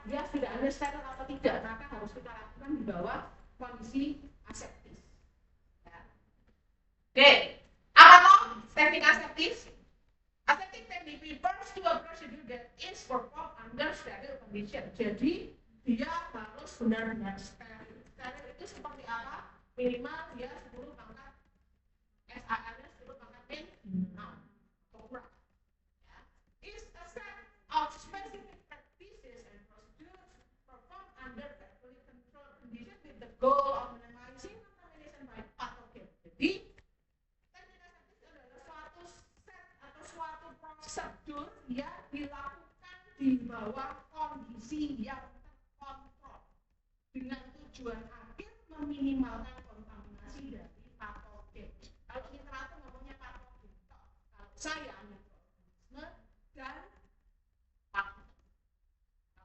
dia sudah unstable atau tidak, maka harus kita lakukan di bawah kondisi aseptis. Ya. Oke, apa toh teknik aseptis? Aseptic technique refers to a procedure that is performed under sterile condition. Jadi dia harus benar-benar steril. Steril itu seperti apa? Minimal dia 10 pangkat SAR-nya 10 pangkat min atau kurang. Ya. Is a set of specific practices and procedures performed under carefully controlled conditions with the goal of minimizing contamination by pathogen. Jadi teknik aseptis adalah suatu prosedur yang dilakukan di bawah kondisi yang terkontrol dengan tujuan akhir meminimalkan kontaminasi dari patogen. Kalau literatur ngomongnya patogen, kalau saya mikroorganisme dan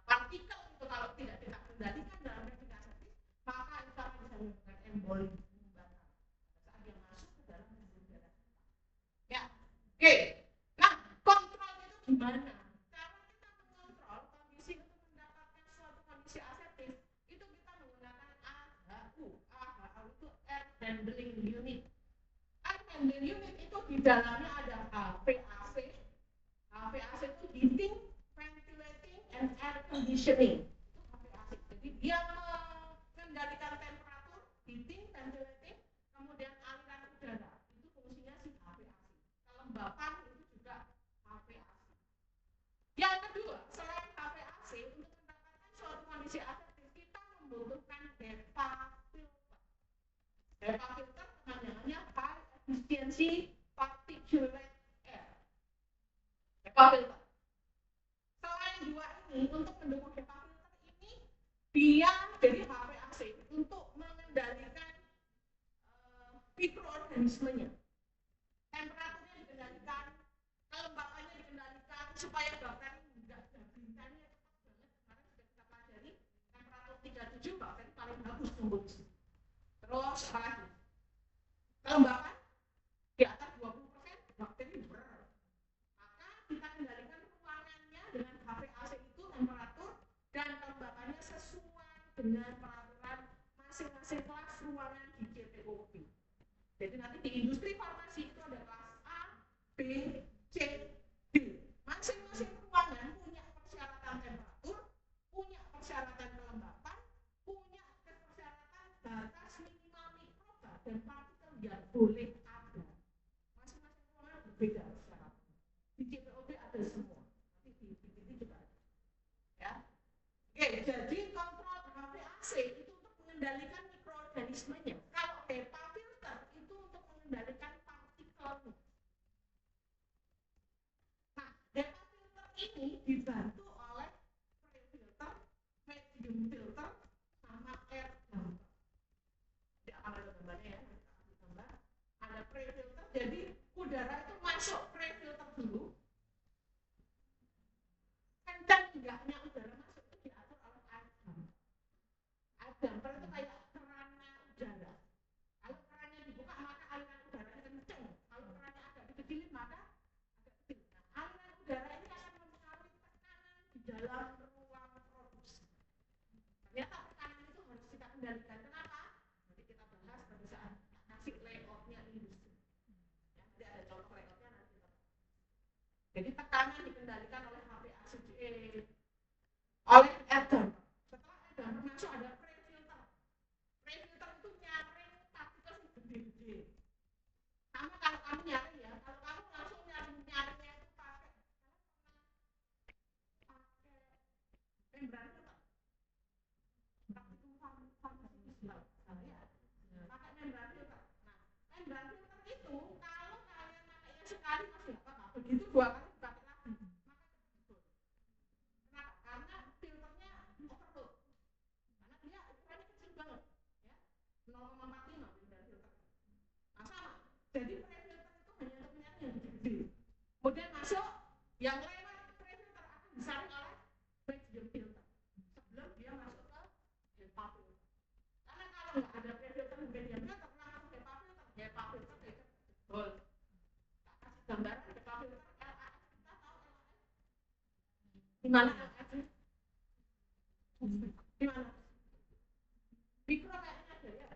partikel itu kalau tidak kita kendalikan dalam teknik aseptis, maka itu akan bisa menyebabkan emboli saat dia masuk ke dalam tubuh darah. Ya, oke. Nah, kontrol itu gimana? Cara kita mengontrol kondisi untuk mendapatkan suatu kondisi aseptis itu kita menggunakan AHU. AHU itu Air Handling Unit. Air Handling Unit itu di dalamnya ada HVAC. HVAC itu Heating, Ventilating, and Air Conditioning. Itu HVAC. Jadi dia mengendalikan temperatur, heating, ventilating, kemudian aliran udara. Itu fungsinya si HVAC. Kelembapan itu juga HVAC. Yang kedua, selain HVAC, untuk mendapatkan suatu kondisi aseptis, kita membutuhkan HEPA filter. HEPA filter kepanjangannya High Efficiency Particulate Air. HEPA filter. Selain dua ini, untuk mendukung HEPA filter ini, dia jadi HVAC untuk mengendalikan mikroorganismenya. Temperaturnya dikendalikan, kelembapannya dikendalikan supaya bakteri tidak bintangnya cepat banget. Kemarin sudah kita pelajari temperatur 37 bakteri paling bagus tumbuh. Terus apa lagi? Kelembapan di atas 20% bakteri ber. Maka kita kendalikan ruangannya dengan HVAC itu temperatur dan kelembapannya sesuai dengan peraturan masing-masing kelas ruangan di CPOP. Jadi nanti di industri farmasi itu ada kelas A, B, C, D. Masing-masing ruangan punya persyaratan temperatur, punya persyaratan kelembapan, punya persyaratan batas minimal mikroba dan partikel yang boleh ada. Masing-masing ruangan berbeda persyaratannya. Di CPOP ada semua. Nanti di PPT juga ada. Ya. Oke, jadi kontrol HVAC itu untuk mengendalikan mikroorganismenya. Kalau HEPA filter itu untuk mengendalikan partikelnya. Nah, HEPA filter ini dibantu oleh pre-filter, medium filter, sama air damper. Tidak akan ada gambarnya ya, gambar. Ada pre-filter, jadi udara itu masuk pre-filter dulu. Kencang enggaknya udara masuk itu diatur oleh air damper. Air damper itu kayak kerannya udara. Kalau kerannya dibuka maka aliran udaranya kencang. Kalau kerannya agak dikecilin maka agak kecil. Nah, aliran udara ini akan mempengaruhi tekanan di dalam ruang produksi. Ternyata tekanan itu harus kita kendalikan. Kenapa? Nanti kita bahas pada saat kasih layoutnya industri. Ya, nanti ada contoh layoutnya nanti kita. Jadi tekanan dikendalikan oleh HVAC, oleh air damper. Setelah air damper masuk ada pre-filter. Pre-filter itu nyaring partikel gede-gede. Sama kalau kamu nyaring ya, kalau kamu langsung nyaringnya itu pakai membran filter. Tapi itu farmasi ya. Pakai membran filter. Nah, membran filter itu kalau kalian pakainya sekali masih apa-apa. Begitu dua kali dipakai lagi. Kenapa? Karena filternya overload. Karena dia ukurannya kecil banget, ya. 0,45 membran filter. Nah, sama. Jadi pre-filter itu hanya untuk menyaring yang gede-gede. Kemudian masuk yang lewat pre-filter akan disaring oleh medium filter sebelum dia masuk ke HEPA filter. Karena kalau nggak ada pre-filter medium filter, langsung HEPA filter itu jebol. Tak kasih gambaran HEPA filter LAS, kita tahu LAS. Di mana LAS? Di mana? Mikro kayaknya ada ya.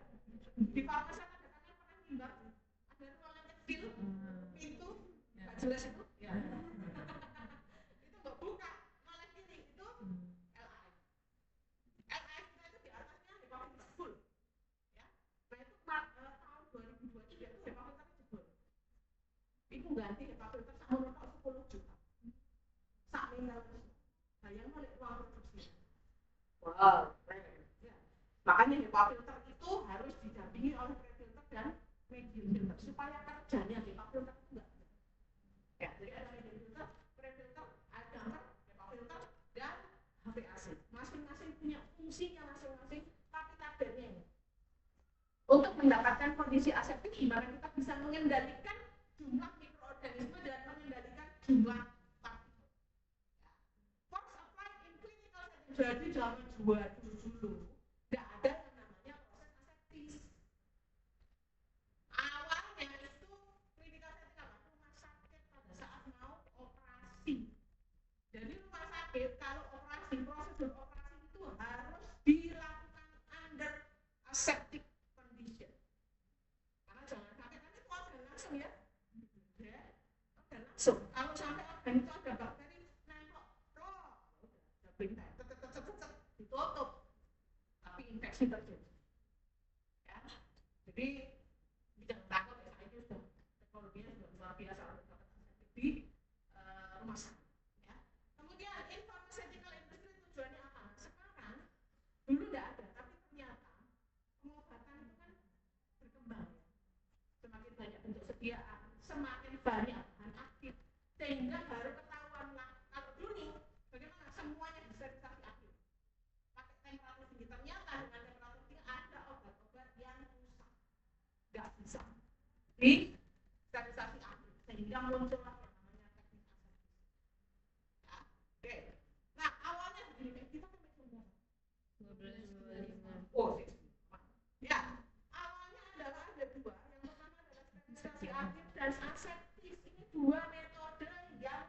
Di farmasi ada kan pernah timbang. Ada ruangan kecil, pintu, nggak jelas itu. Ya. Itu nggak buka, malah kiri itu LAF. LAF itu di atasnya Hepatitis full. Ya. Nah itu tahun 2023 itu Hepatitis jebol. Itu ganti Hepatitis sama 10 juta. Sak minggu. Bayang oleh ruang produksi. Wow. Makanya HEPA filter itu harus didampingi oleh pre-filter dan medium filter supaya kerjanya HEPA filter enggak. Ya, jadi ada medium filter, pre-filter, air damper, HEPA filter, dan HVAC. Masing-masing punya fungsinya masing-masing, tapi targetnya ini. Untuk mendapatkan kondisi aseptik, gimana kita bisa mengendalikan jumlah mikroorganisme dan mengendalikan jumlah partikel. Force applied in clinical setting. Jadi zaman dulu. Tidak ada yang namanya proses aseptis. Awalnya itu klinikal setting apa? Rumah sakit pada saat mau operasi. Jadi rumah sakit kalau operasi, prosedur operasi itu harus dilakukan under aseptic condition. Karena jangan sampai nanti organ langsung ya. Organ langsung. Kalau sampai organ itu ada bakteri nempel, ditutup. Infeksi terjadi. Ya. Jadi jangan takut ya, itu sudah teknologinya sudah luar biasa untuk di rumah sakit. Ya. Kemudian pharmaceutical industry tujuannya apa? Sekarang dulu tidak ada, tapi ternyata pengobatan itu kan berkembang. Semakin banyak bentuk sediaan, semakin banyak bahan aktif, sehingga baru ketahuan lah kalau dulu nih bagaimana semuanya disterilisasi aktif. Pakai temperatur tinggi, ternyata dengan temperatur tinggi ada obat-obat yang rusak, nggak bisa di sterilisasi aktif, sehingga muncullah yang namanya teknik aseptis. Ya, oke. Nah awalnya begini, kita sampai umur 1225. Oh, ya. Awalnya adalah ada dua, yang pertama adalah sterilisasi aktif dan aseptis. Ini dua metode yang jauh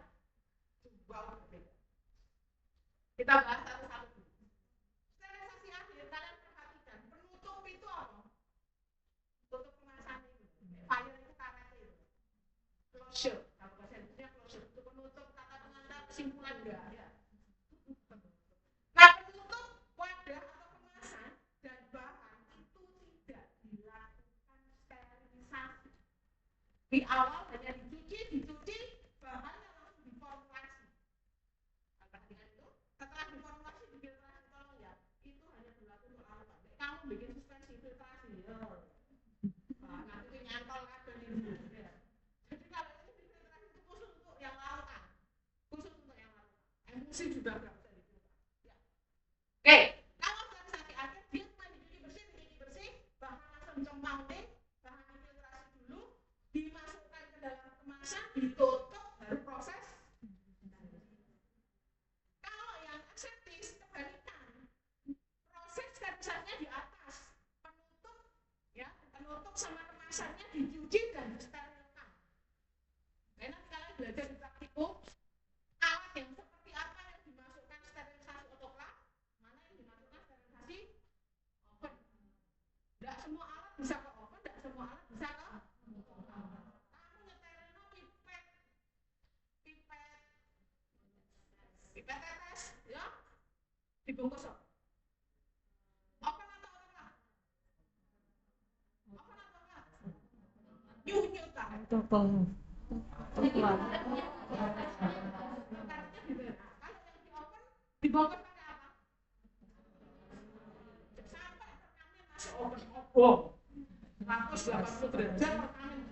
berbeda. Kita bahas satu-satu. Sterilisasi akhir, kalian perhatikan, penutup itu apa? Tutup kemasan itu. Fire itu karet itu. Closure, kalau bahasa Indonesia closure itu penutup, kata pengantar kesimpulan enggak ya. Nah penutup wadah atau kemasan dan bahan itu tidak dilakukan sterilisasi. Di awal hanya dicuci, bahannya langsung diformulasi. Perhatikan itu. Setelah diformulasi difiltrasi, tolong ya, itu hanya berlaku untuk alat. Kamu bikin suspensi filtrasi ya. Nah, nanti nyantol kabel ini. Ya. Jadi kalau ini difiltrasi itu khusus untuk yang lautan. Emulsi juga nggak bisa difiltrasi. Ya. Oke, kalau sterilisasi akhir dia cuma dicuci bersih, bahan langsung cempang deh, bahan difiltrasi dulu, dimasukkan ke dalam kemasan, ditutup, baru proses. Kalau yang aseptis kebalikan, proses sterilisasinya di atas, penutup, ya, penutup sama kemasannya dicuci dan disterilkan. Karena kalian belajar di praktikum, alat yang seperti apa yang dimasukkan sterilisasi otoklah, mana yang dimasukkan sterilisasi oven. Tidak semua alat bisa ke oven, tidak semua alat bisa ke oven. Kamu nyetelin pipet tetes, ya, dibungkus oven atau otoklah? Oven atau otoklah? Nyunyut kan? Otoklah. Dibongkar pakai apa? Sampai rekamin masuk oven obong 180 derajat rekamin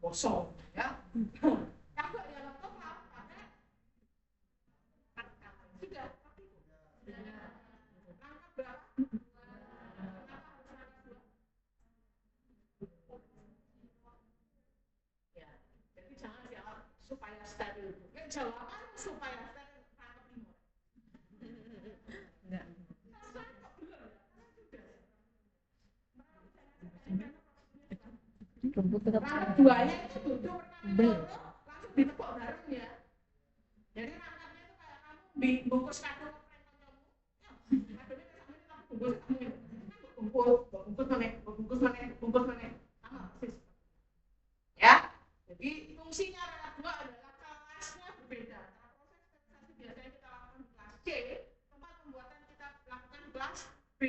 kosong ya. Kalau ya laptop pakai sudah rangkap berapa? Kenapa harus rangkap 2? Ya, jadi jangan jawab supaya steril. Jawaban supaya steril rangkap 5. Enggak. Rangkap 2-nya itu duduk rekamin langsung ditepuk bareng ya. Jadi rangkapnya itu kayak kamu bungkus kado meneh. Sama persis. Ya. Jadi fungsinya roda 2 adalah kelasnya berbeda. Nah, proses sterilisasi biasanya kita lakukan di kelas C, tempat pembuatan kita lakukan di kelas B.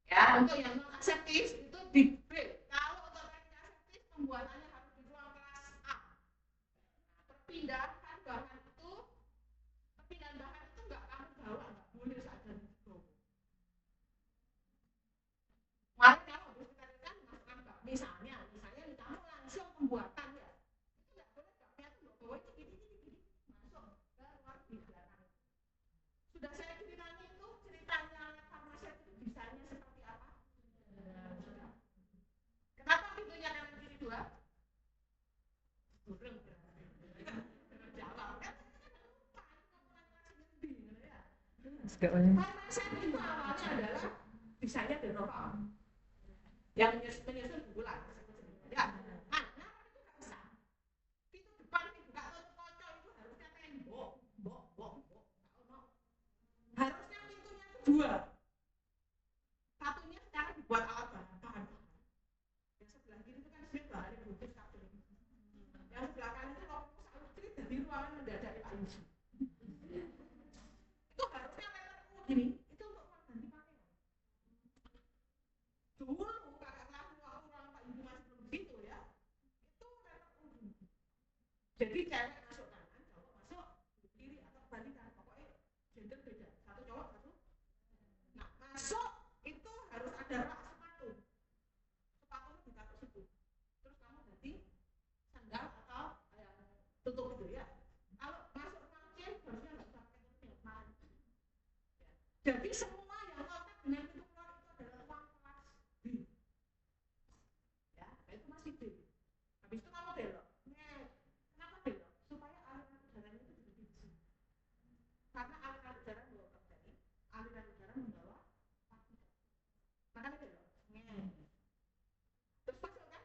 Ya, untuk yang non aseptis itu di B. Kalau untuk teknik aseptis pembuatannya harus di ruang kelas A. Perpindahan bahan itu enggak kamu bawa, enggak boleh saja dibawa. Mari kalau habis sterilkan masukkan bak. Misalnya kamu langsung pembuatan ya. Itu enggak boleh baknya itu bawa itu gini masuk ke ruang di belakang. Sudah saya ceritanya itu ceritanya farmasi itu desainnya seperti apa? Kenapa pintunya kanan kiri 2? Belum jawab kan? Farmasi itu awalnya adalah desainnya Denova yang menyusun bulan ya. Nah, kenapa itu nggak bisa? Pintu depan ini nggak kocok itu harusnya tembok, harusnya pintunya itu 2. Satunya sekarang dibuat alat bahan. Yang sebelah kiri itu kan sebenarnya bahannya bungkus kabel. Yang sebelah kanan itu kalau usah jadi ruangan mendadak Pak Yusuf. Itu harusnya letter U gini. Itu untuk ganti pakaian. Dulu kakak kelas waktu ruang Pak Yusuf masih belum begitu ya. Itu letter U gini. Jadi cewek masuk kanan, cowok masuk kiri atau kebalikan. Pokoknya gender beda. Satu cowok, satu. Nah, masuk itu harus ada rak sepatu. Sepatunya ditaruh situ. Terus kamu ganti sandal atau yang tutup itu ya. Kalau masuk ruang C harusnya nggak usah pakai tutup. Jadi semua yang kontak dengan pintu keluar itu adalah ruang kelas B. Ya, itu masih B. Habis itu kamu belok. Kenapa belok? Supaya aliran udaranya itu juga diisi. Karena aliran udara membawa bakteri, aliran udara membawa partikel. Makanya belok. Terus masuk kan?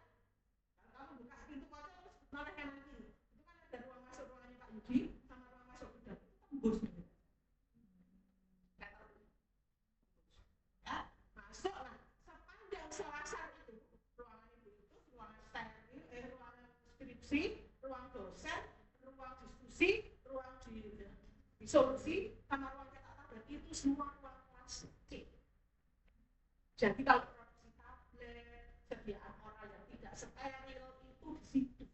Kalau kamu buka pintu kocok terus noleh kanan kiri. Itu kan ada ruang masuk ruangannya Pak Yudi sama ruang masuk udara. Itu tembus. Ya, masuklah sepanjang selasar itu ruangan ibu itu ruangan steril, ruangan skripsi, ruang dosen, ruang diskusi, ruang disolusi, sama ruang cetak tablet itu semua ruang kelas C. Jadi kalau produksi tablet, sediaan oral yang tidak steril itu di situ.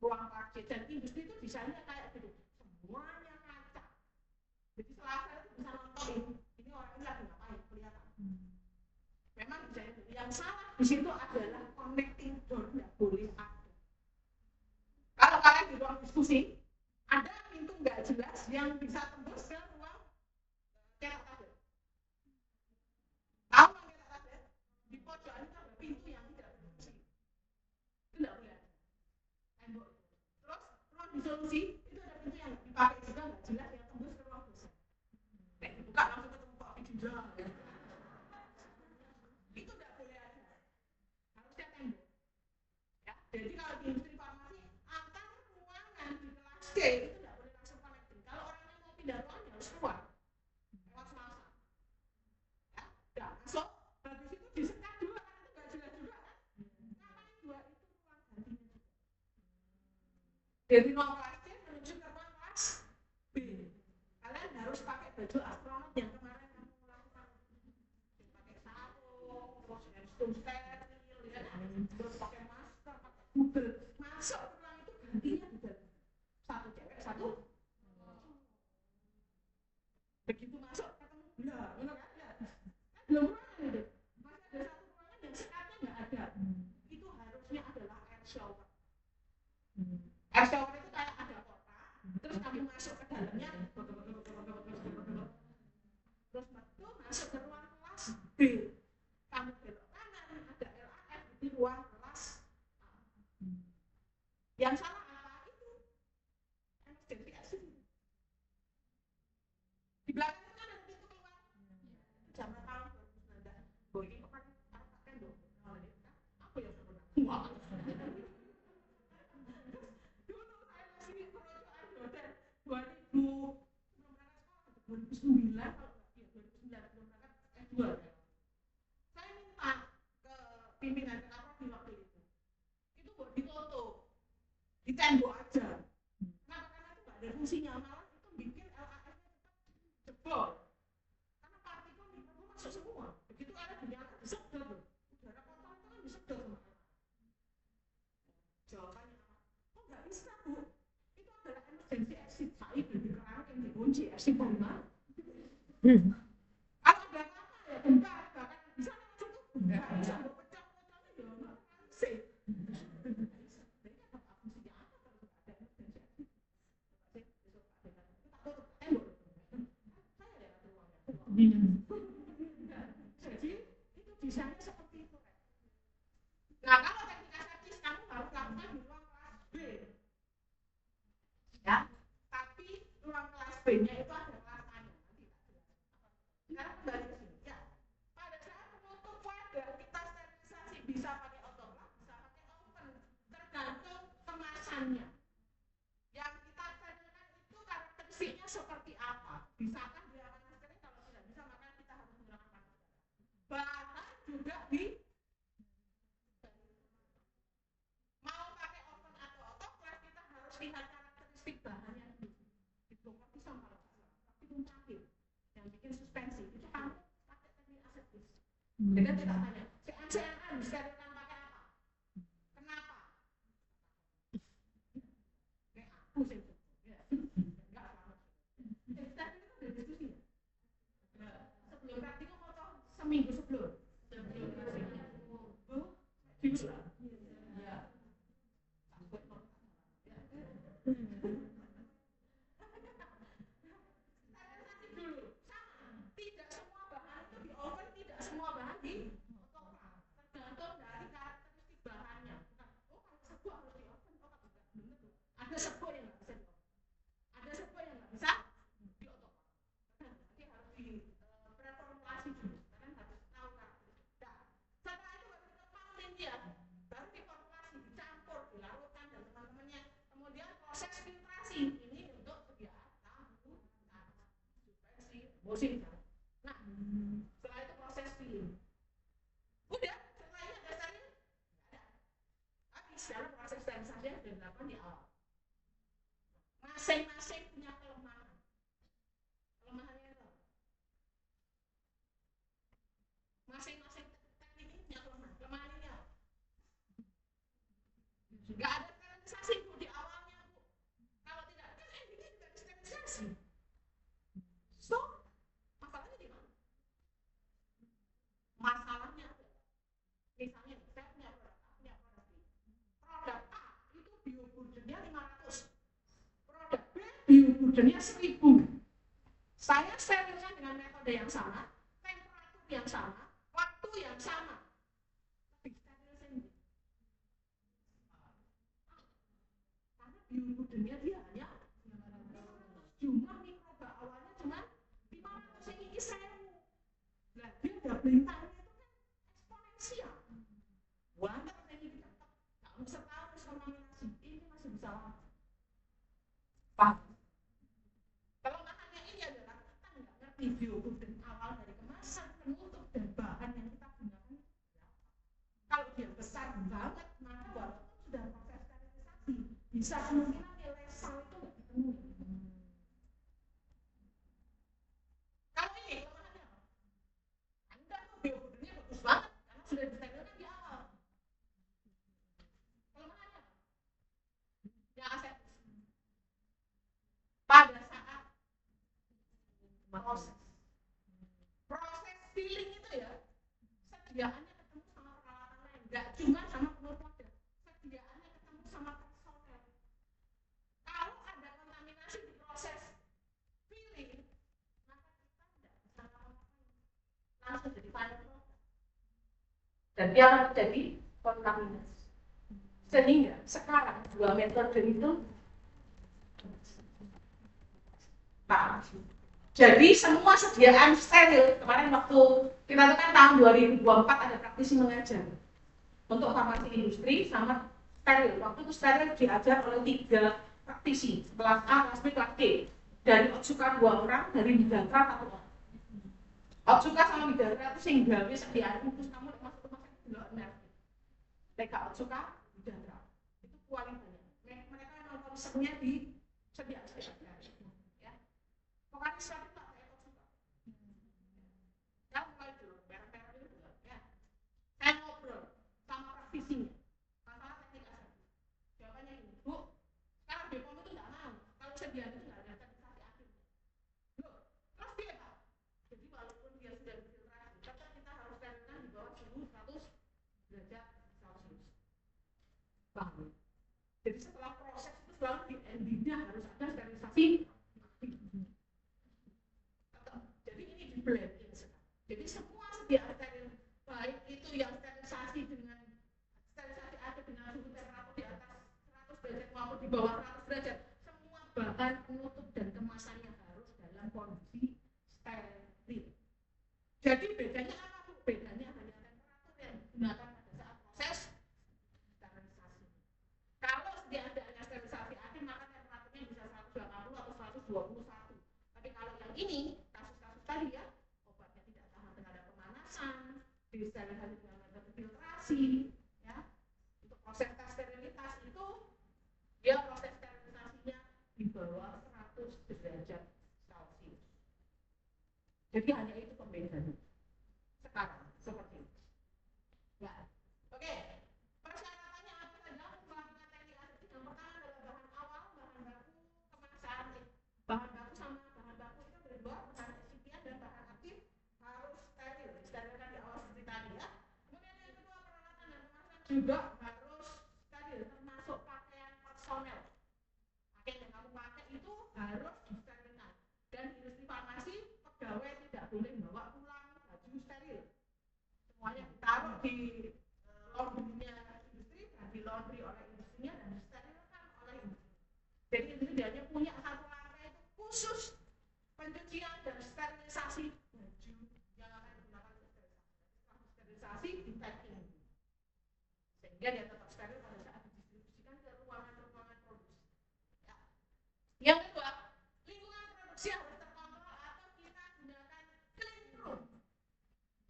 Ruang kelas C dan industri itu desainnya kayak gitu, semuanya kaca. Jadi selasar itu bisa nonton ini orang ini lagi ngapain kelihatan. Memang desain yang salah di situ adalah connecting door nggak boleh ada. Kalau kalian di ruang diskusi ada pintu nggak jelas yang bisa tembus ke ruang cetak tablet. Tahu ruang cetak tablet di pojokan itu ada pintu yang tidak berfungsi. Itu nggak boleh ada. Tembok. Terus ruang disolusi itu ada pintu yang dipakai juga nggak jelas yang tembus ke ruang dosen. Dibuka langsung ketemu Pak Fidija. Itu tidak boleh ada. Harusnya tembok. Ya, jadi kalau di industri farmasi antar ruangan di kelas C itu tidak boleh langsung connecting. Kalau orangnya mau pindah ruangan harus keluar lewat selasa. Ya, udah masuk. Habis itu disekat dulu kan itu nggak jelas juga kan. Ngapain 2 itu ruang gantinya juga. Dari ruang kelas C menuju ke ruang kelas B. Kalian harus pakai baju astronot yang kemarin kamu lakukan. Pakai sarung, terus handphone steril, ya, terus pakai masker, pakai Google. Masuk ke ruang itu gantinya juga. Satu cewek, satu. Begitu masuk ketemu belah, benar kan? Ya. Kan belum ruangan itu. Masih ada satu ruangan yang sekatnya nggak ada. Itu harusnya adalah air shower. Air shower itu kayak ada kotak, terus kamu masuk ke dalamnya. Terus itu masuk ke ruang kelas B. Kamu belok kanan ada LAF di ruang kelas A. Yang salah apa itu? Emergency exit. Di belakang itu kan ada pintu keluar. Zaman tahun 2019. Boy ini kemarin pakai dong. Apa yang sebenarnya? Wah. Dulu saya masih perojokan dosen 2000 2009 kalau ya 2009 belum berangkat S2 ya. Saya pimpinan kenapa di waktu itu buat ditutup di tembok aja. Kenapa? Karena itu nggak ada fungsinya, malah itu bikin LAS-nya jebol. Karena partikel mikroba masuk semua. Begitu ada dinyalakan disedot loh. Udara kotor itu kan disedot sama LAS. Jawabannya apa? Oh nggak bisa Bu. Itu adalah emergency exit. Saya di kerangkeng dikunci exit dari mana? Kalau ada apa ya gempa, bahkan bisa langsung tuh nggak bisa pecah-pecahnya ya nggak bisa. Jadi itu desainnya seperti itu. Nah kalau teknik aseptis kamu harus lakukan di ruang kelas B, ya. Tapi ruang kelas B-nya itu ada kelas A-nya. Sekarang kembali ke sini, ya. Pada saat menutup wadah kita sterilisasi bisa pakai autoclave, bisa pakai oven, tergantung kemasannya. Yang kita sterilkan itu karakteristiknya seperti apa? Bisakah dia panas kering? Kalau tidak bisa maka kita harus menggunakan panas. Bahan juga di mau pakai oven atau autoclave kita harus lihat karakteristik bahannya dulu. Itu kortison kalau tapi terakhir yang bikin suspensi itu kamu pakai teknik aseptis. Jadi kita tanya, CNCNA disterilkan pakai apa? Kenapa? Aku sih. Sebelum praktikum atau seminggu sebelum? Bisa. Sterilisasi dulu. Sama. Tidak semua bahan itu di oven, tidak semua bahan di autoclave. Tergantung dari karakteristik bahannya. Oh, kalau sebuah harus di oven, oh kan benar tuh. Ada sebuah yang nggak bisa di oven. Ada sebuah yang nggak bisa di autoclave. Nanti harus di preformulasi dulu. Kalian harus tahu karakteristik. Nah, setelah itu baru kita panen dia, baru diformulasi, dicampur, dilarutkan dan teman-temannya. Kemudian proses filtrasi ini untuk sediaan tahu, suspensi, musim. Nah, setelah itu proses filling. Udah, setelah itu ada steril? Nggak ada. Tapi sekarang proses sterilisasi yang sudah dilakukan di awal. Masing-masing punya kelemahan. Kelemahannya itu masing-masing teknik ini punya kelemahan. Kelemahannya apa? Nggak ada sterilisasi Bu di awalnya Bu. Kalau tidak kan ini juga disterilisasi. So, masalahnya di mana? Masalahnya ada. Misalnya saya punya produk A, punya produk B. Produk A itu bioburdennya 500. Produk B bioburdennya 1000. Saya sterilkan dengan metode yang sama, temperatur yang sama, waktu yang sama. Lebih steril sendiri. Karena bioburdennya dia hanya 500. Jumlah mikroba awalnya cuma 500 yang ini 1000. Nah, dia doublingnya itu kan eksponensial. Banyak yang ini cepat. Kalau setahun terus kontaminasi, ini masih bisa lama. Pak. Kelemahannya ini adalah kita nggak ngerti bioburden awal dari kemasan, penutup dan bahan yang kita gunakan. Kalau dia besar banget, maka walaupun sudah proses sterilisasi, bisa kemungkinan nilai sal itu nggak dipenuhi. Kalau ini kelemahannya apa? Anda tuh bioburdennya bagus banget karena sudah disterilkan di awal. Kelemahannya apa? Yang aseptis. Pada saat proses filling itu ya, sediaannya ketemu sama peralatan lain, nggak cuma sama penutup wadah, sediaannya ketemu sama personel. Kalau ada kontaminasi di proses filling, maka kita tidak bisa ngapa-ngapain, langsung jadi final product dan dia akan terjadi kontaminasi. Sehingga sekarang dua metode itu jadi semua sediaan steril. Kemarin waktu kita itu kan tahun 2024 ada praktisi mengajar untuk farmasi industri sama steril. Waktu itu steril diajar oleh 3 praktisi, kelas A, kelas B, kelas D. Dari Otsuka 2 orang, dari Midatra 1 orang. Otsuka sama Midatra itu sing gawe sediaan terus kamu masuk rumah sakit delok enak. Mereka suka udah terang. Itu kualitasnya. Mereka memang concernnya di sediaan ya. Pokoknya suatu tak saya suka. Ya mulai dulu, merah-merah itu ya. Saya ngobrol sama praktisinya. Masalah teknik asal. Jawabannya ini, Bu, sekarang BPOM itu nggak mau. Kalau sediaan itu nggak ada sertifikasi akhir. Loh, terus dia Pak? Jadi walaupun dia sudah berfiltrasi, tetap kita harus sterilkan di bawah suhu 100 derajat Celcius. Paham? Jadi setelah proses itu selalu di endingnya harus ada sterilisasi. Jadi ini di blending sekarang. Jadi semua sediaan steril, baik itu yang sterilisasi dengan sterilisasi ada dengan suhu temperatur di atas 100 derajat maupun di bawah 100 derajat, semua bahan penutup dan kemasannya harus dalam kondisi steril. Jadi bedanya apa Bu? Bedanya hanya temperatur yang digunakan pada saat proses sterilisasi. Kalau sediaannya sterilisasi akhir maka temperaturnya bisa 180 atau 121. Tapi kalau yang ini kasus-kasus tadi ya, obatnya tidak tahan terhadap pemanasan, disterilisasi dengan metode filtrasi, ya. Untuk proses tes sterilitas itu dia proses sterilisasinya di bawah 100 derajat Celcius. Jadi hanya itu pembedaannya. Sekarang seperti itu. Ya. Oke. Persyaratannya apa saja? Melakukan teknik aseptik yang pertama adalah bahan awal, bahan baku, kemasan. Bahan baku sama bahan baku itu ada dua, bahan excipient dan bahan aktif harus steril, disterilkan di awal seperti tadi ya. Kemudian yang kedua peralatan dan kemasan juga harus steril, termasuk pakaian personel. Pakaian yang kamu pakai itu harus disterilkan. Dan di industri farmasi pegawai tidak boleh bawa pulang baju steril. Semuanya ditaruh di laundry-nya industri dan di laundry oleh industrinya dan disterilkan oleh industri. Jadi industri hanya punya satu lantai itu khusus pencucian dan sterilisasi baju yang akan digunakan untuk sterilisasi di packing sehingga dia tetap steril pada saat didistribusikan ke ruangan-ruangan produksi. Ya. Yang kedua, lingkungan produksi harus terkontrol atau kita gunakan clean room.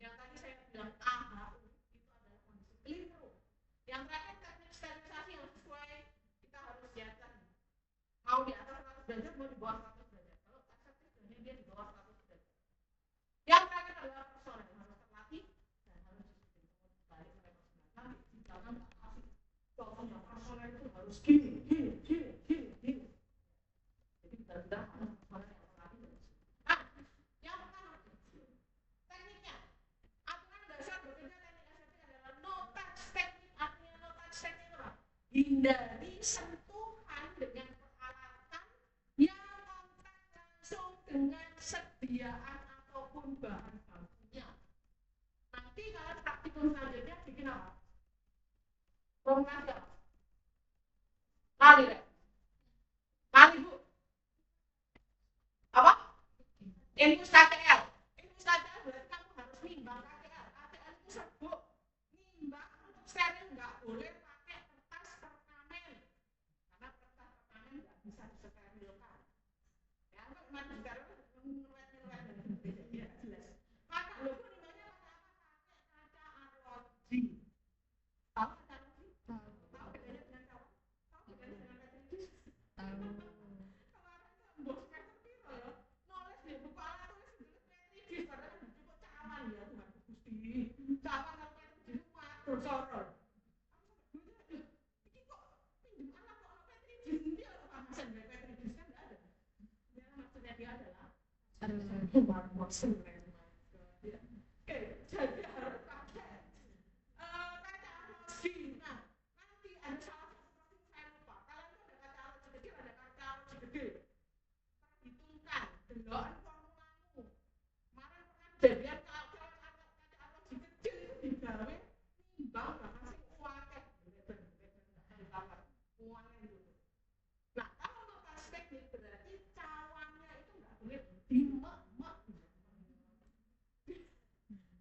Yang tadi saya bilang AHU itu adalah kondisi clean room. Yang terakhir teknik sterilisasi yang sesuai kita harus siapkan. Mau di atas 100 derajat, mau di bawah 100 derajat. Kalau aseptik sebenarnya dia di bawah 100 derajat. Yang terakhir adalah personel harus terlatih dan harus disiplin. Balik mereka nanti jangan kasih contohnya personel itu harus gini. Jadi benar-benar harus personel yang terlatih. Nah, yang pertama tekniknya. Aturan dasar bekerja teknik aseptik adalah no touch teknik. Artinya no touch teknik apa? Hindari sentuhan dengan peralatan yang kontak langsung dengan sediaan ataupun bahan bakunya. Nanti kalau praktikum selanjutnya bikin apa? Formulasi apa? Kali deh. Kali Bu. Apa? Infus KTL. Infus KTL berarti kamu harus nimbang KTL. KTL itu serbuk. Nimbang untuk steril nggak boleh pakai kertas perkamen. Karena kertas perkamen nggak bisa disterilkan. Ya, kalau cuma disteril menulet-nulet dan sebagainya jelas. Maka lo pun nimbangnya pakai apa? Pakai kaca arloji. Tahu kaca arloji? Tahu bedanya dengan kawan? Tahu bedanya dengan petri? Tahu. Mbok semester piro ya? Nulis di buku ala tulis petri padahal cukup cawan ya Tuhan Gusti. Cawan karo petri waduh soror. Iki kok pinjem anak kok ono petri dia pamasan dari petri kan enggak ada. Ya maksudnya dia adalah maksud ya. Oke, jadi harus pakai kaca arloji. Nah, nanti ada salah satu provinsi saya lupa. Kalian itu ada kaca arloji kecil, ada kaca arloji gede. Hitungkan delokan formulamu. Kemarin pernah kejadian kalau kaca arloji kecil itu digawe nimbang bahkan sing uangnya uangnya itu. Nah, kalau notas teknik berarti cawannya itu nggak boleh dimek-mek.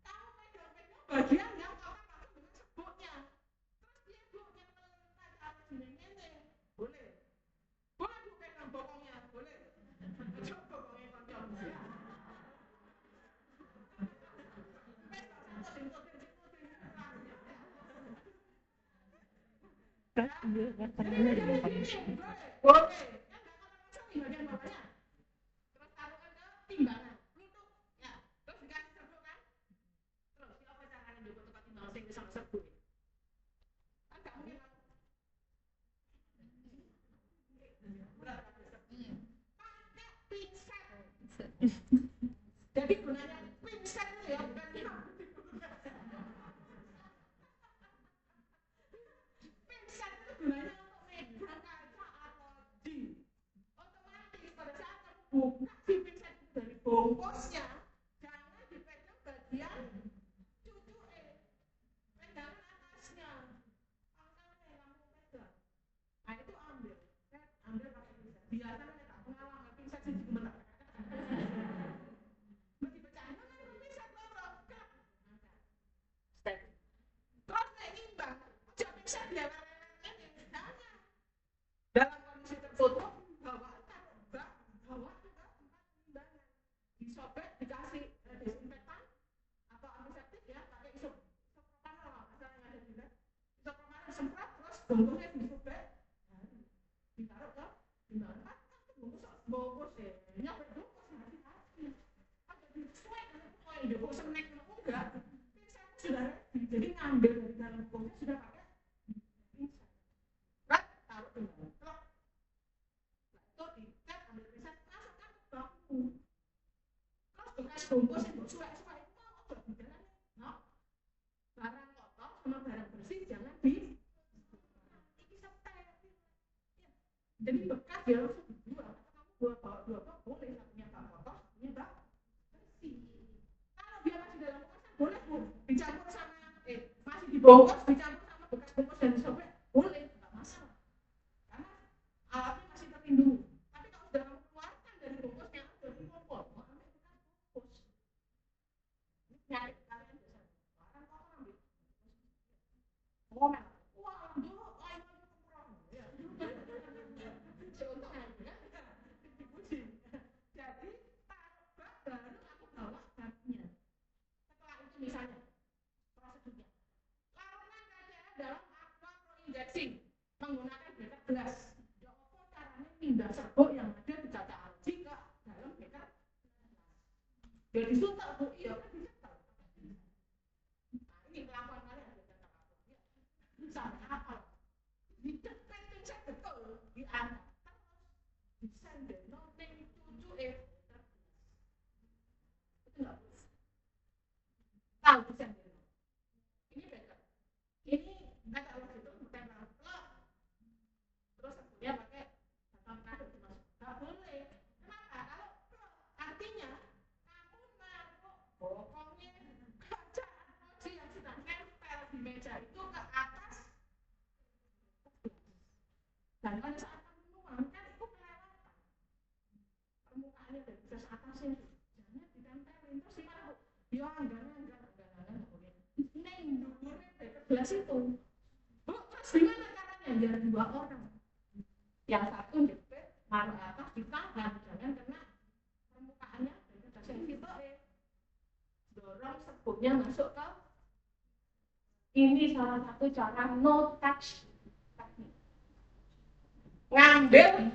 Kamu pegang-pegang bagian yang kawan langsung dengan sebutnya. Terus dia buknya kaca arloji ngene. Boleh. Boleh Bu pegang bokongnya, boleh. Coba bokongnya koncom. boleh. Kan nggak akan masuk di bagian bawahnya. Terus taruhkan ke timbangan. Lutut. Ya. Terus dikasih serbuk kan. Terus siapa caranya juga tempat timbangan sing bisa serbuk. Kan nggak mungkin pakai pinset. Jadi gunanya pinset itu ya bukan pinset itu gunanya untuk megang kaca atau di otomatis pada saat kamu buka si pinset itu dari bungkusnya jangan dipegang bagian cucuke pegangan atasnya angkatnya kamu pegang nah itu ambil ambil pakai pinset biasanya tak pengalaman pinset sih cuma masih pecahin mana pinset goblok step terus naik imbang ojo pinset dia lele dalam kondisi tertutup bawa taruh bak bawa ke tempat penimbangan disobek dikasih desinfektan atau antiseptik ya pakai isopropanol asal yang ada di dalam isopropanol disemprot terus bungkusnya disobek ditaruh ke timbangan kan bungkus ya nyampe bungkus hati-hati ada disuai kan oh ini bungkus snack enggak pinset sudah ready jadi ngambil dari dalam bungkusnya sudah pakai pinset right taruh timbangan itu diikat ambil pinset masukkan ke baku terus bekas bungkus yang suai-suai itu mau berjalan no barang kotor sama barang bersih jangan di ini setel jadi bekas ya langsung dibuang atau kamu bawa dua bak boleh satunya bak kotor satunya bak bersih kalau dia masih dalam kemasan boleh bu dicampur sama masih dibungkus dicampur sama bekas bungkus yang disobek boleh nggak masalah karena alatnya masih terlindungi tapi kalau sudah kamu keluarkan dari bungkusnya sudah dikumpul mau ambil bekas bungkus ini penyakit kalian biasa barang kotor ambil ngomel wah dulu ayo kurang ya contoh ya dipuji jadi taruh bak baru aku bawa baknya setelah itu misalnya prosedurnya larutan cairan dalam aqua pro injection menggunakan beker gelas ya apa caranya pindah serbuk yang ada di kaca algi ke dalam beker ya disuntik bu iya kan disetel nah ini kelakuan kalian ada kata apa sampai apa dicepet pinset betul diangkat terus disender nonton cucu itu nggak boleh tahu disender ini beker ini ada alat itu ditempel plak terus sebutnya pakai batang kayu dimasuk nggak boleh kenapa kalau plak artinya kamu naruh bokongnya kaca armoji yang sudah nempel di meja itu ke atas dan pada saat kamu nuang kan itu kelewatan permukaannya dari bekas atasnya jangan ditempelin terus gimana bu ya enggak kemudian neng dulu gelas itu bu terus gimana caranya biar dua orang yang satu jepit naruh atas di tangan jangan kena permukaannya dari bekas yang situ dorong serbuknya masuk ke ini salah satu cara no touch teknik ngambil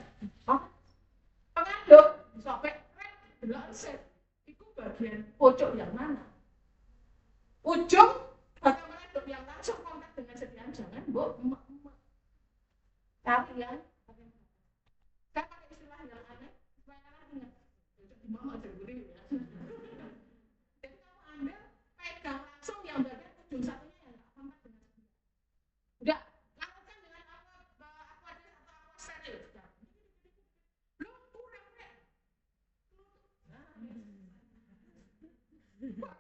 pengaduk disobek delok set itu bagian pojok yang mana ujung batang pengaduk yang langsung kontak dengan sediaan jangan bu emak-emak tapi ya saya pakai istilah yang aneh supaya kalian ingat di mama aja gurih ya jadi kamu ambil pegang langsung yang bagian ujung satunya yang nggak kontak dengan sediaan udah lakukan dengan aqua atau aqua steril belum kurang deh buat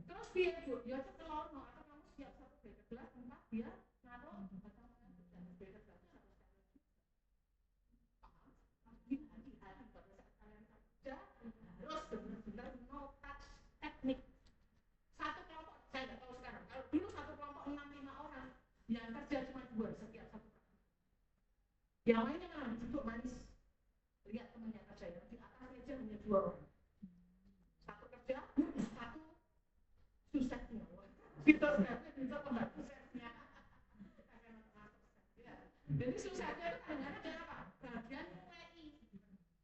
terus dia bu ya setelono atau kamu siap satu beker gelas tempat dia naruh batang pengaduk dan beker gelasnya harus hati-hati pada saat kalian kerja harus benar-benar no touch teknik satu kelompok saya nggak tahu sekarang kalau dulu satu kelompok 6-5 orang yang kerja cuma 2 setiap satu yang lainnya malah duduk manis lihat temannya kerja yang di atas meja hanya 2 orang satu kerja Fitur bisa pembantu sesnya. Jadi susahnya itu kadang-kadang apa? Bagian UPI,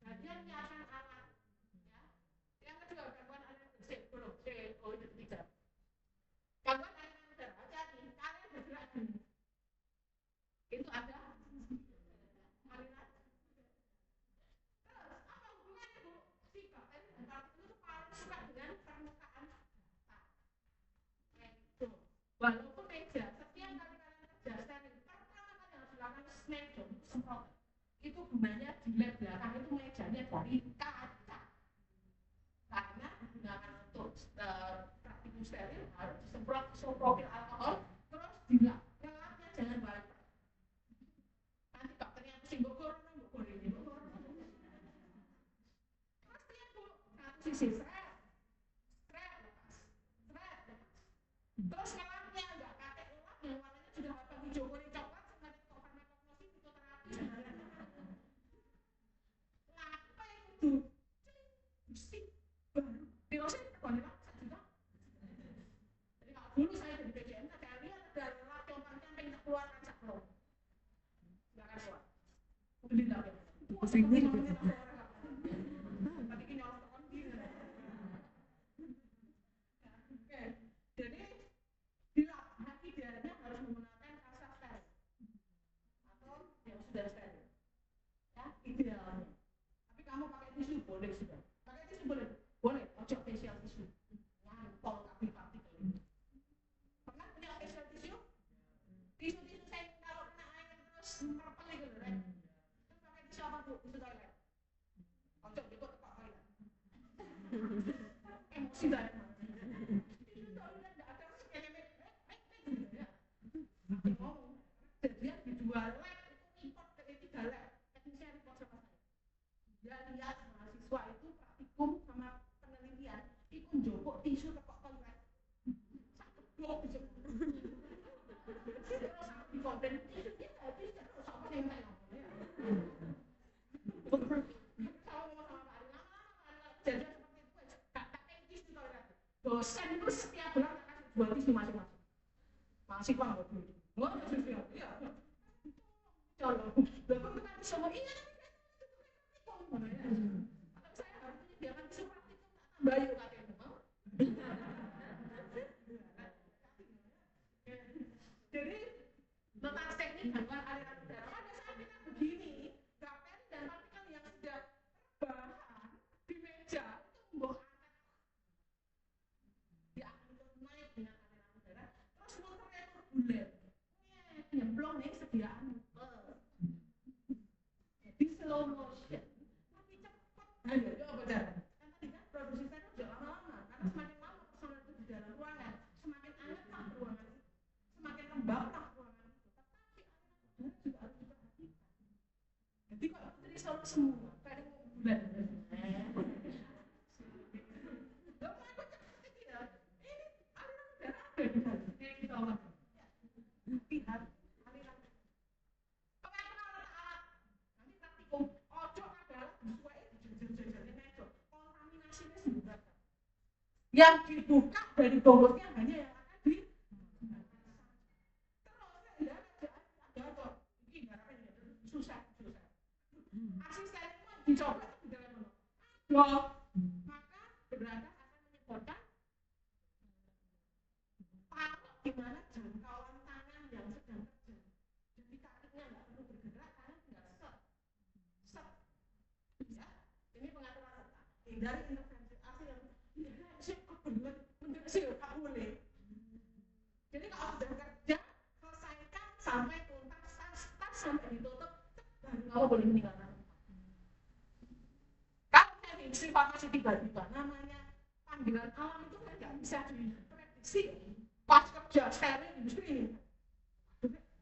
bagian nyiapkan alat. Ya. Yang kedua gangguan aliran belum itu tidak. Gangguan aliran udara jadi kalian bergerak dulu. Itu ada aliran. Terus apa hubungannya Bu? Si bakteri dan partikel itu paling suka dengan permukaan. Walaupun meja, setiap kali kalian kerja steril, pertama kali harus dilakukan meja itu semprot. Itu gunanya di lab belakang itu mejanya dari kaca. Karena digunakan untuk praktikum steril harus disemprot isopropil alkohol, terus dilap. Ngelapnya jangan balik. Nanti bakteri yang singgung corona, ini. Pasti ya Bu, satu sisi lepas. Terus ngelapnya nggak pakai lap yang warnanya sudah apa hijau kuning coklat sengaja untuk farmakologi fitoterapi ngapa itu mesti baru virusnya terkontrol juga. Jadi kalau dulu saya jadi PJN saya lihat ada lap contohnya pengen keluar kaca loh nggak akan keluar beli lap pusing nih tadi ini nyolong tekan gini. Oke jadi dilap idealnya harus menggunakan kasa steril atau yang sudah steril ya idealnya. Tapi kamu pakai tisu boleh sudah. Pakai tisu boleh, boleh. Ojo facial tisu. Nyantol tapi partikel. Pernah punya facial tisu? Tisu saya kalau kena air terus merpel gitu kan. Terus pakai tisu apa Bu? Tisu toilet. Ojo juga tekok toilet. Emosi dah. Tisu toilet enggak ada terus kayak ya. Tapi ngomong, jadian dijual lab itu import ke 3 lab. Teknisnya import sama saya. Dia lihat mahasiswa itu praktikum sama penelitian itu njopok tisu tekok toilet sakit blok bisa terus aku di konten itu terus apa yang saya ngomong sama Pak Ari lama-lama jadi seperti itu gak pakai tisu toilet dosen itu setiap bulan kasih 2 tisu masing-masing mahasiswa nggak dulu nggak ada iya colong lalu kita semua iya kalau saya harus menyediakan tisu praktikum tambah yuk katanya jadi tentang teknik gangguan aliran udara pada saat kita begini bakteri dan partikel yang sudah rebahan di meja itu membawa dia akan naik dengan aliran udara terus muternya turbulen nyemplung nih sediaan di slow motion tapi cepat ayo apa cara kan tadi kan produksi saya udah lama-lama karena semakin lama personal itu di dalam ruangan semakin angetlah ruangan itu semakin lembablah ruangan itu tetapi aliran udara juga harus diperhatikan jadi kok putri solo semua kayak bulan ini aliran udara ada di sana yang kita lihat aliran yang dibuka dari bonggolnya hanya yang akan di terus ya ada ini harapannya susah asisten itu dicoba di dalam maka berada akan menyebabkan taruh di mana jangkauan tangan yang sedang kerja jadi kakinya nggak perlu bergerak karena tinggal set ya ini pengaturan serta hindari intervensi asli yang boleh. Jadi kalau sudah kerja selesaikan sampai tuntas tas sampai ditutup baru kamu boleh meninggalkan. Kalau saya di industri farmasi tiba-tiba namanya panggilan alam itu kan nggak bisa diprediksi pas kerja steril di industri ini.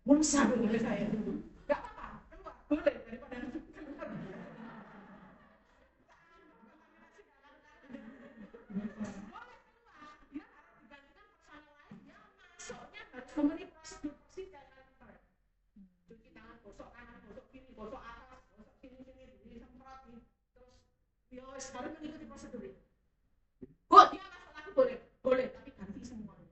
Musa boleh saya dulu. Nggak apa-apa keluar boleh daripada keluar. Memenuhi prosedur kayak cuci tangan gosok kanan gosok kiri gosok atas gosok sini disemprot terus ya harus mengikuti prosedur itu. Dia masuk lagi boleh tapi ganti semuanya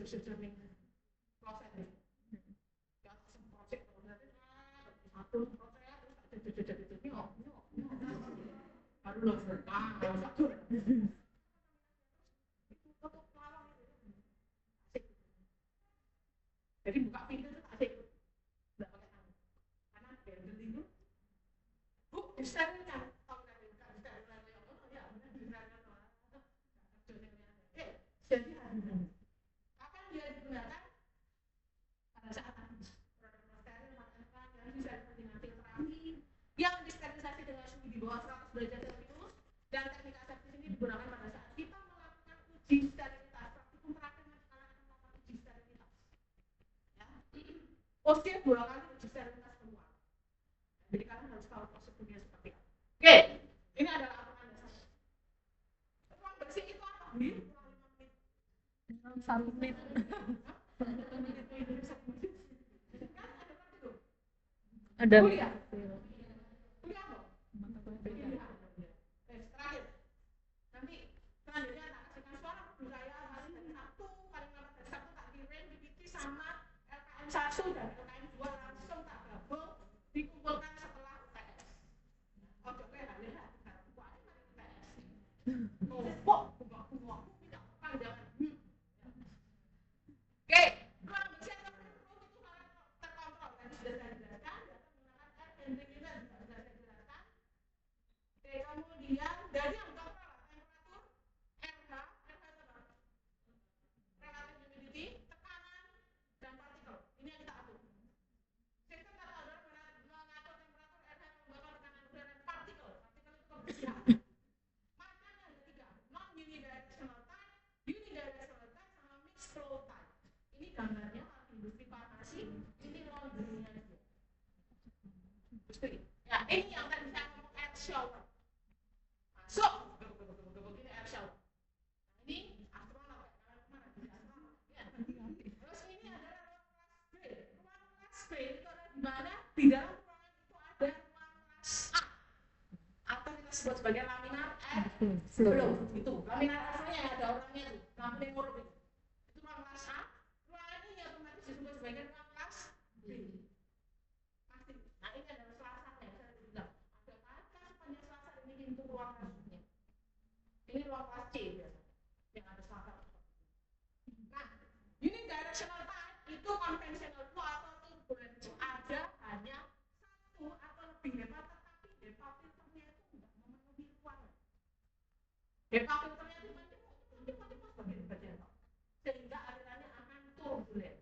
jujur nih proses nih ya proses nanti satu proses terus jujur nyok baru loh satu jadi buka pintu itu asik nggak pakai tangan karena handle itu bu disterilkan tahu kan bukan disterilkan ya benar disterilkan jadi kapan dia digunakan pada saat habis produk steril maka yang bisa dengan filtrasi yang disterilisasi dengan suhu di bawah 100 derajat Celcius dan teknik aseptis ini digunakan pada saat kita melakukan uji sterilitas praktikum terakhir akan melakukan uji sterilitas ya posnya 2 kali uji sterilitas keluar jadi kalian harus tahu prosedurnya seperti apa oke ini adalah aturan dasar ruang bersih itu apa nih 1 menit. Ada kuliah apa? Terakhir nanti selanjutnya tak kasihkan suara budaya hari dari Sabtu paling lambat dari Sabtu tak kirim PPT sama LKM 1 dan LKM 2 langsung tak gabung dikumpulkan setelah UTS oke hari ya buat UTS kok bunga tidak panjangan oke ruang bersih atau perlu itu terkontrol tadi sudah saya jelaskan menggunakan air handling unit juga sudah saya jelaskan oke kemudian dari yang kontrol temperatur RH itu apa? Relative humidity tekanan dan partikel ini yang kita atur sistem tata udara mengatur temperatur RH membakar tekanan udara dan partikel itu kebersihan macamnya ada 3 non unidirectional type unidirectional type sama mixed flow type ini gambarnya industri farmasi ini laundry-nya dia industri ya ini yang tadi saya ngomong air shower masuk ini air shower nah ini astronot kalian kemana di astronot ya terus ini adalah ruang kelas B itu ada di mana di dalam ruangan itu ada ruang kelas A atau kita sebut sebagai laminar air flow itu laminar air flow yang ada orangnya tuh lampu yang nguruk itu ruang kelas A ruangan ini otomatis disebut sebagai ruang kelas B pasti nah ini adalah selasanya saya bilang ada kaca sepanjang selasar ini pintu ruang kelasnya ini ruang kelas C biasanya yang ada selasar nah unidirectional type itu konvensional flow atau turbulent flow ada hanya satu atau lebih HEPA tetapi HEPA filternya itu tidak memenuhi ruangan HEPA filternya itu mati sebagai bagian sehingga alirannya akan turbulent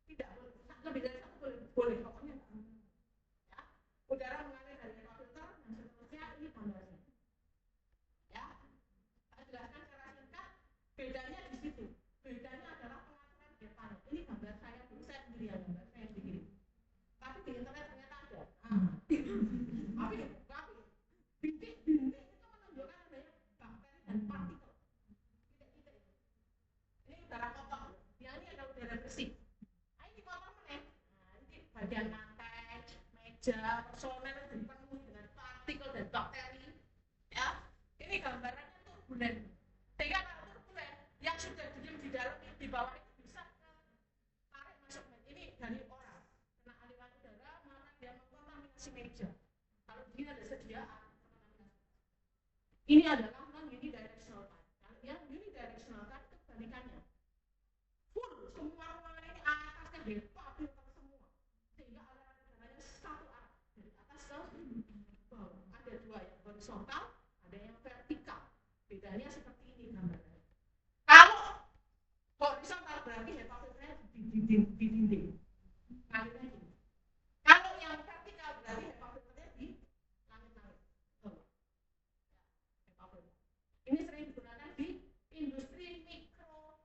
tidak boleh lebih dari satu boleh pokoknya ya udara mengalir dari HEPA filter dan seterusnya ini gambarnya ya saya jelaskan secara singkat bedanya di situ bedanya adalah pengaturan HEPA-nya ini gambar saya dulu saya sendiri ya gambar saya sendiri tapi di internet ternyata ada tapi bintik-bintik itu menunjukkan adanya bakteri dan partikel titik-titik ini udara kotor yang ini ada udara bersih nah ini kotor meneh nah ini bagian lantai meja personel dipenuhi dengan partikel dan bakteri ya ini gambarannya turbulent sehingga kalau turbulent yang sudah diem di dalam di bawah itu bisa tarik masuk ini dari orang kena aliran udara maka dia mengkontaminasi meja kalau dia ada sediaan ini adalah non unidirectional type kalau yang unidirectional type itu kebalikannya full semua ruangan ini atasnya HEPA filter semua sehingga aliran udaranya satu arah dari atas ke bawah ada 2 yang horizontal ada yang vertikal bedanya seperti ini gambarnya kalau horizontal berarti HEPA filternya di dinding alirnya gini kalau yang vertikal berarti HEPA filternya di langit-langit HEPA filter ini sering digunakan di industri mikro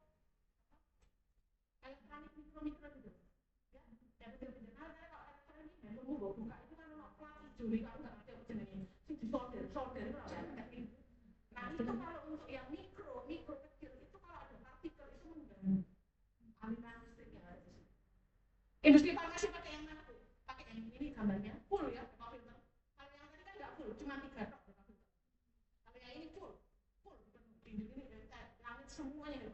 elektronik mikro gitu ya yang kecil-kecil kalau elektronik handphonemu bawa buka itu kan ono plat hijau nih kalau nggak ada jenenge sing disolder itu teknik nah itu kalau untuk yang mikro kecil itu kalau ada partikel itu mengganggu aliran listrik yang ada di situ industri farmasi pakai yang mana tuh pakai yang ini gambarnya full ya HEPA filter kalau yang tadi kan nggak full cuma 3 tok HEPA filter kalau yang ini full dinding ini dari langit semuanya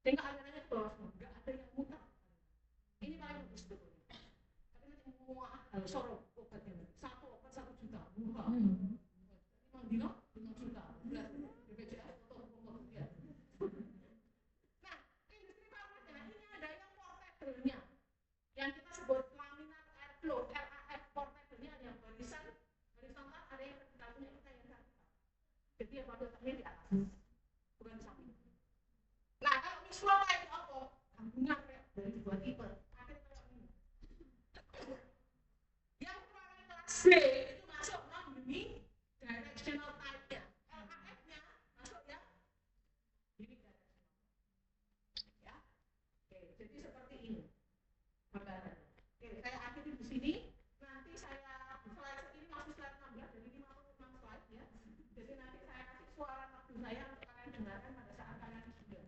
sehingga alirannya ke bawah semua nggak ada yang Sorong obatnya 1 juta. Wah. 5 dino 5 juta. BPJS potong ya. Nah, industri farmanya ini ada yang portable-nya. Yang kita sebut laminar airflow, LAF portable-nya yang horizontal, ada yang vertikalnya kita yang vertikal. Jadi yang letaknya di atas, bukan di samping. Nah, kalau mislola itu apa? Gabungan dari dua tipe. Yang ruangan kelas B itu masuk non-uni directional type-nya. LAF-nya masuk yang unidirectional. Ya. Oke, jadi seperti ini gambarannya. Oke, saya akhiri di sini. Nanti saya slide ini masih slide 16 dari 56 slide ya. Jadi nanti saya kasih suara waktu saya untuk kalian dengarkan pada saat kalian sudah.